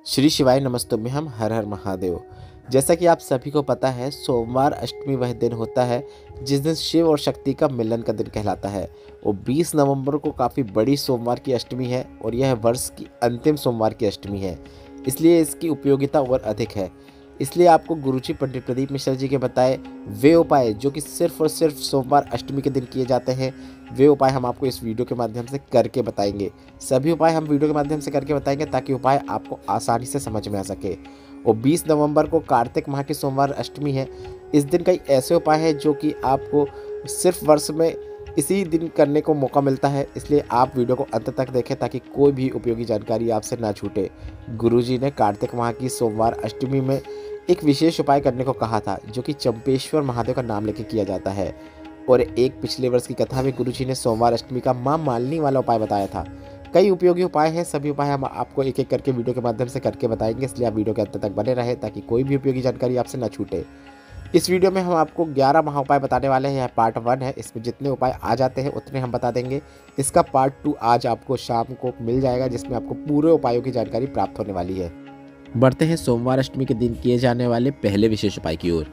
श्री शिवाय नमस्तुभ्यं हर हर महादेव। जैसा कि आप सभी को पता है, सोमवार अष्टमी वह दिन होता है जिस दिन शिव और शक्ति का मिलन का दिन कहलाता है। और 20 नवंबर को काफ़ी बड़ी सोमवार की अष्टमी है और यह वर्ष की अंतिम सोमवार की अष्टमी है, इसलिए इसकी उपयोगिता और अधिक है। इसलिए आपको गुरुजी पंडित प्रदीप मिश्रा जी के बताए वे उपाय जो कि सिर्फ और सिर्फ सोमवार अष्टमी के दिन किए जाते हैं, वे उपाय हम आपको इस वीडियो के माध्यम से करके बताएंगे। सभी उपाय हम वीडियो के माध्यम से करके बताएंगे ताकि उपाय आपको आसानी से समझ में आ सके। और 20 नवंबर को कार्तिक माह की सोमवार अष्टमी है। इस दिन कई ऐसे उपाय हैं जो कि आपको सिर्फ वर्ष में इसी दिन करने को मौका मिलता है, इसलिए आप वीडियो को अंत तक देखें ताकि कोई भी उपयोगी जानकारी आपसे ना छूटे। गुरुजी ने कार्तिक माह की सोमवार अष्टमी में एक विशेष उपाय करने को कहा था जो कि चंपेश्वर महादेव का नाम लेकर किया जाता है। और एक पिछले वर्ष की कथा में गुरुजी ने सोमवार अष्टमी का मां मालिनी वाला उपाय बताया था। कई उपयोगी उपाय हैं, सभी उपाय हम आपको एक एक करके वीडियो के माध्यम से करके बताएंगे, इसलिए आप वीडियो के अंत तक बने रहे ताकि कोई भी उपयोगी जानकारी आपसे ना छूटे। इस वीडियो में हम आपको 11 महा उपाय बताने वाले हैं। यह पार्ट 1 है, इसमें जितने उपाय आ जाते हैं उतने हम बता देंगे। इसका पार्ट 2 आज आपको शाम को मिल जाएगा, जिसमें आपको पूरे उपायों की जानकारी प्राप्त होने वाली है। बढ़ते हैं सोमवार अष्टमी के दिन किए जाने वाले पहले विशेष उपाय की ओर।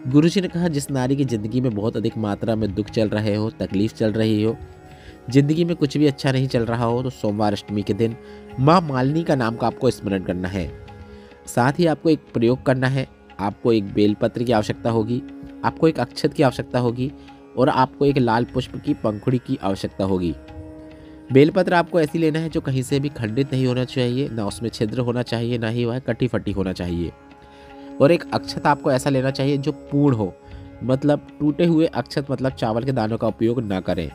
गुरुजी ने कहा, जिस नारी की जिंदगी में बहुत अधिक मात्रा में दुख चल रहे हो, तकलीफ चल रही हो, जिंदगी में कुछ भी अच्छा नहीं चल रहा हो, तो सोमवार अष्टमी के दिन मां मालिनी का नाम का आपको स्मरण करना है। साथ ही आपको एक प्रयोग करना है। आपको एक बेलपत्र की आवश्यकता होगी, आपको एक अक्षत की आवश्यकता होगी और आपको एक लाल पुष्प की पंखुड़ी की आवश्यकता होगी। बेलपत्र आपको ऐसी लेना है जो कहीं से भी खंडित नहीं होना चाहिए, ना उसमें छिद्र होना चाहिए, ना ही वह कटी फटी होना चाहिए। और एक अक्षत आपको ऐसा लेना चाहिए जो पूर्ण हो, मतलब टूटे हुए अक्षत, मतलब चावल के दानों का उपयोग ना करें।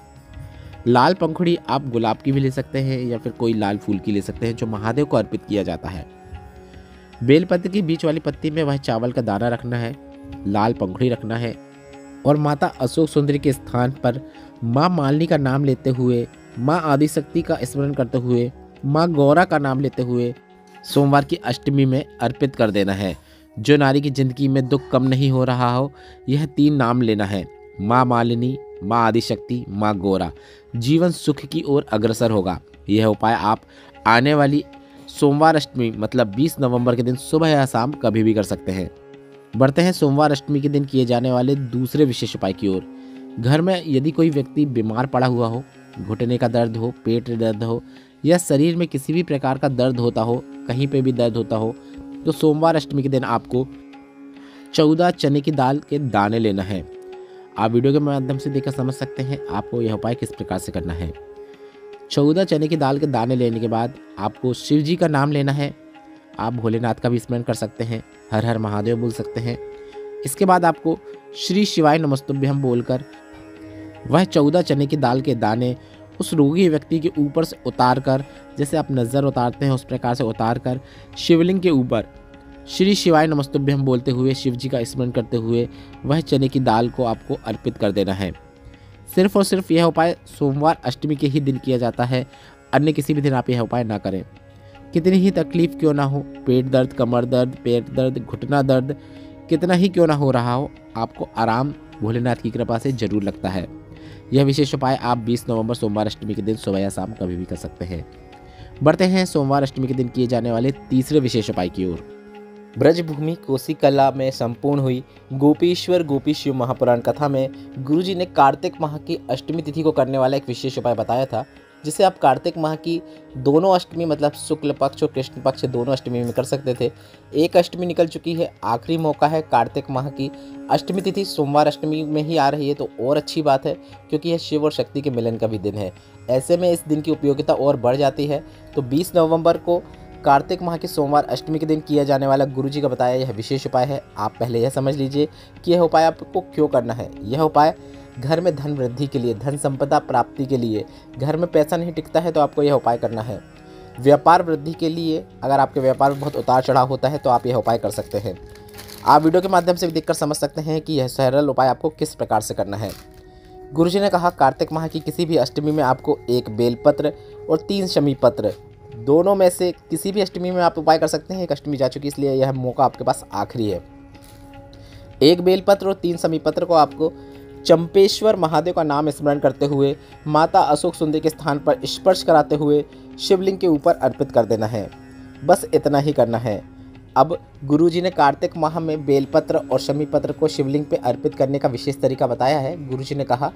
लाल पंखुड़ी आप गुलाब की भी ले सकते हैं या फिर कोई लाल फूल की ले सकते हैं जो महादेव को अर्पित किया जाता है। बेलपत्र की बीच वाली पत्ती में वह चावल का दाना रखना है, लाल पंखुड़ी रखना है और माता अशोक सुंदरी के स्थान पर मां मालिनी का नाम लेते हुए, मां आदिशक्ति का स्मरण करते हुए, मां गौरा का नाम लेते हुए सोमवार की अष्टमी में अर्पित कर देना है। जो नारी की जिंदगी में दुख कम नहीं हो रहा हो, यह 3 नाम लेना है, मां मालिनी, मां आदिशक्ति, मां गौरा। जीवन सुख की ओर अग्रसर होगा। यह उपाय आप आने वाली सोमवार अष्टमी मतलब 20 नवंबर के दिन सुबह या शाम कभी भी कर सकते हैं। बढ़ते हैं सोमवार अष्टमी के दिन किए जाने वाले दूसरे विशेष उपाय की ओर। घर में यदि कोई व्यक्ति बीमार पड़ा हुआ हो, घुटने का दर्द हो, पेट दर्द हो या शरीर में किसी भी प्रकार का दर्द होता हो, कहीं पे भी दर्द होता हो, तो सोमवार अष्टमी के दिन आपको 14 चने की दाल के दाने लेना है। आप वीडियो के माध्यम से देखकर समझ सकते हैं आपको यह उपाय किस प्रकार से करना है। 14 चने की दाल के दाने लेने के बाद आपको शिव जी का नाम लेना है। आप भोलेनाथ का भी स्मरण कर सकते हैं, हर हर महादेव बोल सकते हैं। इसके बाद आपको श्री शिवाय नमस्तुभ्यं बोलकर वह 14 चने की दाल के दाने उस रोगी व्यक्ति के ऊपर से उतार कर, जैसे आप नज़र उतारते हैं उस प्रकार से उतार कर शिवलिंग के ऊपर श्री शिवाय नमस्तुभ्यं बोलते हुए, शिव जी का स्मरण करते हुए वह चने की दाल को आपको अर्पित कर देना है। सिर्फ और सिर्फ यह उपाय सोमवार अष्टमी के ही दिन किया जाता है, अन्य किसी भी दिन आप यह उपाय ना करें। कितनी ही तकलीफ क्यों ना हो, पेट दर्द, कमर दर्द, पेट दर्द, घुटना दर्द कितना ही क्यों ना हो रहा हो, आपको आराम भोलेनाथ की कृपा से जरूर लगता है। यह विशेष उपाय आप 20 नवंबर सोमवार अष्टमी के दिन सुबह या शाम कभी भी कर सकते हैं। बढ़ते हैं सोमवार अष्टमी के दिन किए जाने वाले तीसरे विशेष उपाय की ओर। ब्रजभूमि कोशिकला में संपूर्ण हुई गोपीश्वर गोपी शिव महापुराण कथा में गुरुजी ने कार्तिक माह की अष्टमी तिथि को करने वाला एक विशेष उपाय बताया था, जिसे आप कार्तिक माह की दोनों अष्टमी मतलब शुक्ल पक्ष और कृष्ण पक्ष दोनों अष्टमी में कर सकते थे। एक अष्टमी निकल चुकी है, आखिरी मौका है। कार्तिक माह की अष्टमी तिथि सोमवार अष्टमी में ही आ रही है, तो और अच्छी बात है क्योंकि यह शिव और शक्ति के मिलन का भी दिन है। ऐसे में इस दिन की उपयोगिता और बढ़ जाती है। तो 20 नवंबर को कार्तिक माह की सोमवार अष्टमी के दिन किया जाने वाला गुरुजी का बताया यह विशेष उपाय है। आप पहले यह समझ लीजिए कि यह उपाय आपको क्यों करना है। यह उपाय घर में धन वृद्धि के लिए, धन संपदा प्राप्ति के लिए, घर में पैसा नहीं टिकता है तो आपको यह उपाय करना है। व्यापार वृद्धि के लिए, अगर आपके व्यापार में बहुत उतार चढ़ाव होता है तो आप यह उपाय कर सकते हैं। आप वीडियो के माध्यम से भी देखकर समझ सकते हैं कि यह सरल उपाय आपको किस प्रकार से करना है। गुरुजी ने कहा, कार्तिक माह की किसी भी अष्टमी में आपको 1 बेलपत्र और 3 शमी पत्र, दोनों में से किसी भी अष्टमी में आप उपाय कर सकते हैं। एक अष्टमी जा चुकी इसलिए यह मौका आपके पास आखिरी है। 1 बेलपत्र और 3 शमी पत्र को आपको चंपेश्वर महादेव का नाम स्मरण करते हुए, माता अशोक सुंदरी के स्थान पर स्पर्श कराते हुए शिवलिंग के ऊपर अर्पित कर देना है। बस इतना ही करना है। अब गुरुजी ने कार्तिक माह में बेलपत्र और शमी पत्र को शिवलिंग पे अर्पित करने का विशेष तरीका बताया है। गुरुजी ने कहा,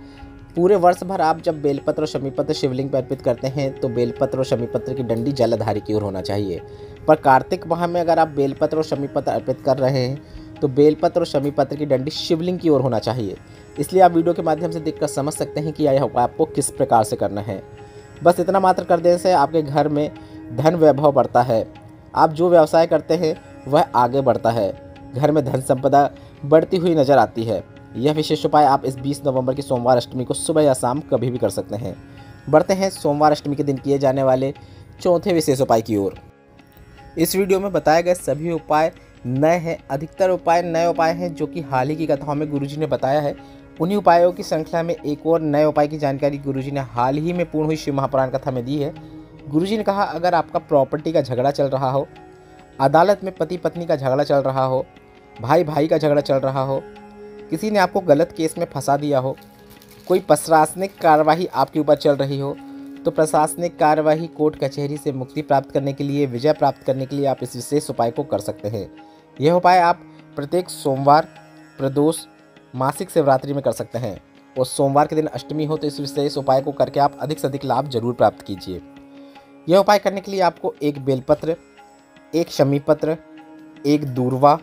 पूरे वर्ष भर आप जब बेलपत्र और शमी पत्र शिवलिंग पर अर्पित करते हैं तो बेलपत्र और शमी पत्र की डंडी जलधारी की ओर होना चाहिए। पर कार्तिक माह में अगर आप बेलपत्र और शमी पत्र अर्पित कर रहे हैं तो बेलपत्र और शमी पत्र की डंडी शिवलिंग की ओर होना चाहिए। इसलिए आप वीडियो के माध्यम से देखकर समझ सकते हैं कि यह उपाय आपको किस प्रकार से करना है। बस इतना मात्र कर देने से आपके घर में धन वैभव बढ़ता है। आप जो व्यवसाय करते हैं वह आगे बढ़ता है। घर में धन संपदा बढ़ती हुई नजर आती है। यह विशेष उपाय आप इस 20 नवंबर की सोमवार अष्टमी को सुबह या शाम कभी भी कर सकते हैं। बढ़ते हैं सोमवार अष्टमी के दिन किए जाने वाले चौथे विशेष उपाय की ओर। इस वीडियो में बताए गए सभी उपाय नए हैं। अधिकतर उपाय नए उपाय हैं जो कि हाल ही की कथाओं में गुरुजी ने बताया है। उन्हीं उपायों की श्रृंखला में एक और नए उपाय की जानकारी गुरुजी ने हाल ही में पूर्ण हुई शिव महापुराण कथा में दी है। गुरुजी ने कहा, अगर आपका प्रॉपर्टी का झगड़ा चल रहा हो, अदालत में पति पत्नी का झगड़ा चल रहा हो, भाई भाई का झगड़ा चल रहा हो, किसी ने आपको गलत केस में फंसा दिया हो, कोई प्रशासनिक कार्यवाही आपके ऊपर चल रही हो, तो प्रशासनिक कार्यवाही कोर्ट कचहरी से मुक्ति प्राप्त करने के लिए, विजय प्राप्त करने के लिए आप इस विशेष उपाय को कर सकते हैं। यह उपाय आप प्रत्येक सोमवार, प्रदोष, मासिक शिवरात्रि में कर सकते हैं और सोमवार के दिन अष्टमी हो तो इस विशेष उपाय को करके आप अधिक से अधिक लाभ जरूर प्राप्त कीजिए। यह उपाय करने के लिए आपको एक बेलपत्र, एक शमी पत्र, एक दूर्वा,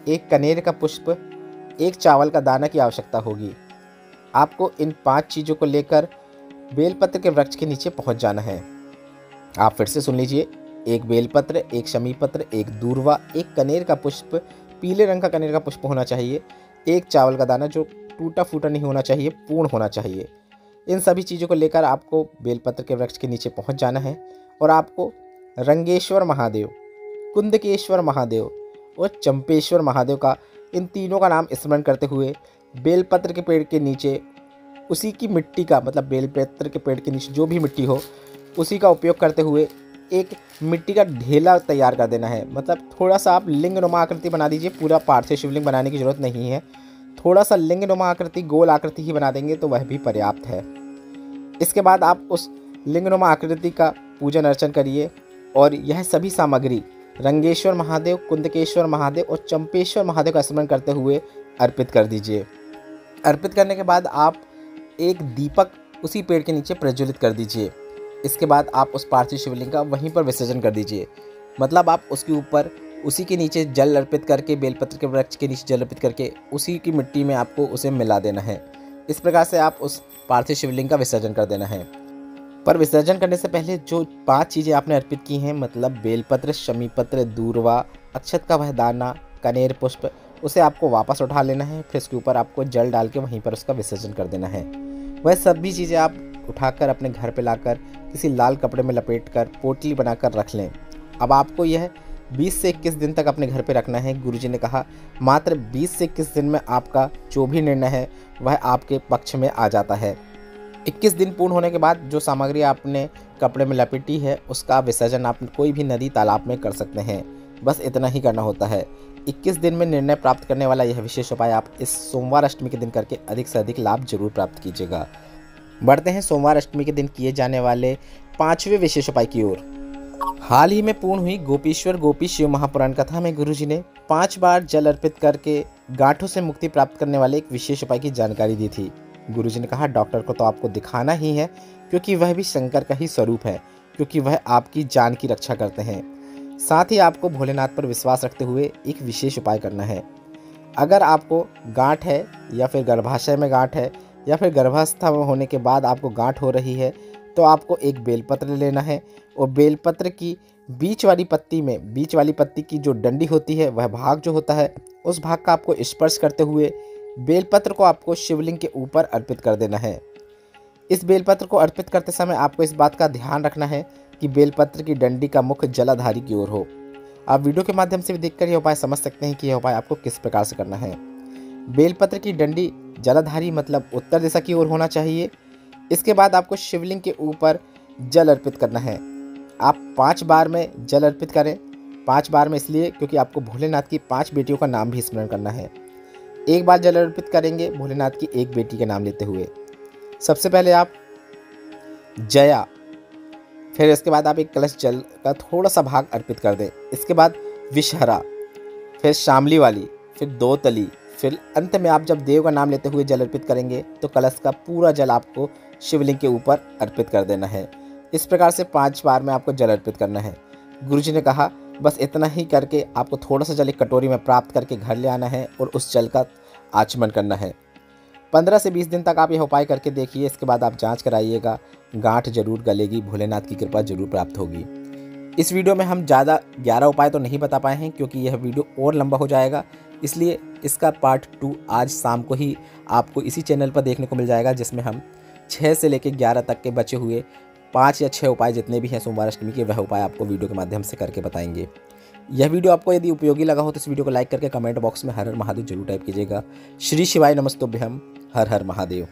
एक कनेर का पुष्प, एक चावल का दाना की आवश्यकता होगी। आपको इन 5 चीज़ों को लेकर बेलपत्र के वृक्ष के नीचे पहुंच जाना है। आप फिर से सुन लीजिए, एक बेलपत्र, एक शमी पत्र, एक दूर्वा, एक कनेर का पुष्प, पीले रंग का कनेर का पुष्प होना चाहिए, एक चावल का दाना जो टूटा फूटा नहीं होना चाहिए, पूर्ण होना चाहिए। इन सभी चीज़ों को लेकर आपको बेलपत्र के वृक्ष के नीचे पहुंच जाना है और आपको रंगेश्वर महादेव, कुंदकेश्वर महादेव और चंपेश्वर महादेव का, इन तीनों का नाम स्मरण करते हुए बेलपत्र के पेड़ के नीचे उसी की मिट्टी का, मतलब बेलपत्र के पेड़ के नीचे जो भी मिट्टी हो उसी का उपयोग करते हुए एक मिट्टी का ढेला तैयार कर देना है। मतलब थोड़ा सा आप लिंगनुमा आकृति बना दीजिए। पूरा पार्थिव शिवलिंग बनाने की जरूरत नहीं है। थोड़ा सा लिंगनुमा आकृति, गोल आकृति ही बना देंगे तो वह भी पर्याप्त है। इसके बाद आप उस लिंगनुमा आकृति का पूजन अर्चन करिए और यह सभी सामग्री रंगेश्वर महादेव, कुंदकेश्वर महादेव और चंपेश्वर महादेव का स्मरण करते हुए अर्पित कर दीजिए। अर्पित करने के बाद आप एक दीपक उसी पेड़ के नीचे प्रज्वलित कर दीजिए। इसके बाद आप उस पार्थिव शिवलिंग का वहीं पर विसर्जन कर दीजिए। मतलब आप उसके ऊपर, उसी के नीचे जल अर्पित करके, बेलपत्र के वृक्ष के नीचे जल अर्पित करके उसी की मिट्टी में आपको उसे मिला देना है। इस प्रकार से आप उस पार्थिव शिवलिंग का विसर्जन कर देना है। पर विसर्जन करने से पहले जो 5 चीज़ें आपने अर्पित की हैं, मतलब बेलपत्र, शमी पत्र, दूर्वा, अक्षत का वह दाना, कनेर पुष्प, उसे आपको वापस उठा लेना है। फिर उसके ऊपर आपको जल डाल के वहीं पर उसका विसर्जन कर देना है। वह सभी चीज़ें आप उठाकर अपने घर पे लाकर किसी लाल कपड़े में लपेटकर पोटली बनाकर रख लें। अब आपको यह 20 से 21 दिन तक अपने घर पे रखना है। गुरुजी ने कहा, मात्र 20 से 21 दिन में आपका जो भी निर्णय है वह आपके पक्ष में आ जाता है। 21 दिन पूर्ण होने के बाद जो सामग्री आपने कपड़े में लपेटी है उसका विसर्जन आप कोई भी नदी, तालाब में कर सकते हैं। बस इतना ही करना होता है। 21 दिन में निर्णय प्राप्त करने वाला यह विशेष उपाय आप इस सोमवार अष्टमी के दिन करके अधिक से अधिक लाभ जरूर प्राप्त कीजिएगा। बढ़ते हैं सोमवार अष्टमी के दिन किए जाने वाले 5वें विशेष उपाय की ओर। हाल ही में पूर्ण हुई गोपीश्वर गोपी शिव महापुराण कथा में गुरुजी ने 5 बार जल अर्पित करके गांठों से मुक्ति प्राप्त करने वाले एक विशेष उपाय की जानकारी दी थी। गुरुजी ने कहा, डॉक्टर को तो आपको दिखाना ही है क्योंकि वह भी शंकर का ही स्वरूप है, क्योंकि वह आपकी जान की रक्षा करते हैं। साथ ही आपको भोलेनाथ पर विश्वास रखते हुए एक विशेष उपाय करना है। अगर आपको गांठ है या फिर गर्भाशय में गांठ है या फिर गर्भावस्था होने के बाद आपको गांठ हो रही है तो आपको एक बेलपत्र लेना है और बेलपत्र की बीच वाली पत्ती की जो डंडी होती है, वह भाग जो होता है, उस भाग का आपको स्पर्श करते हुए बेलपत्र को आपको शिवलिंग के ऊपर अर्पित कर देना है। इस बेलपत्र को अर्पित करते समय आपको इस बात का ध्यान रखना है कि बेलपत्र की डंडी का मुख जलाधारी की ओर हो। आप वीडियो के माध्यम से भी देखकर यह उपाय समझ सकते हैं कि यह उपाय आपको किस प्रकार से करना है। बेलपत्र की डंडी जलाधारी मतलब उत्तर दिशा की ओर होना चाहिए। इसके बाद आपको शिवलिंग के ऊपर जल अर्पित करना है। आप 5 बार में जल अर्पित करें। 5 बार में इसलिए क्योंकि आपको भोलेनाथ की 5 बेटियों का नाम भी स्मरण करना है। एक बार जल अर्पित करेंगे भोलेनाथ की एक बेटी का नाम लेते हुए। सबसे पहले आप जया, फिर इसके बाद आप एक कलश जल का थोड़ा सा भाग अर्पित कर दें। इसके बाद विषहरा, फिर शामली वाली, फिर दो तली, फिर अंत में आप जब देव का नाम लेते हुए जल अर्पित करेंगे तो कलश का पूरा जल आपको शिवलिंग के ऊपर अर्पित कर देना है। इस प्रकार से 5 बार में आपको जल अर्पित करना है। गुरुजी ने कहा बस इतना ही करके आपको थोड़ा सा जल एक कटोरी में प्राप्त करके घर ले आना है और उस जल का आचमन करना है। 15 से 20 दिन तक आप यह उपाय करके देखिए। इसके बाद आप जांच कराइएगा, गांठ जरूर गलेगी, भोलेनाथ की कृपा जरूर प्राप्त होगी। इस वीडियो में हम ज़्यादा 11 उपाय तो नहीं बता पाए हैं क्योंकि यह वीडियो और लंबा हो जाएगा, इसलिए इसका पार्ट 2 आज शाम को ही आपको इसी चैनल पर देखने को मिल जाएगा, जिसमें हम 6 से लेकर 11 तक के बचे हुए 5 या 6 उपाय जितने भी हैं सोमवार अष्टमी के, वह उपाय आपको वीडियो के माध्यम से करके बताएंगे। यह वीडियो आपको यदि उपयोगी लगा हो तो इस वीडियो को लाइक करके कमेंट बॉक्स में हर हर महादेव जरूर टाइप कीजिएगा। श्री शिवाय नमस्तुभ्यम, हर हर महादेव।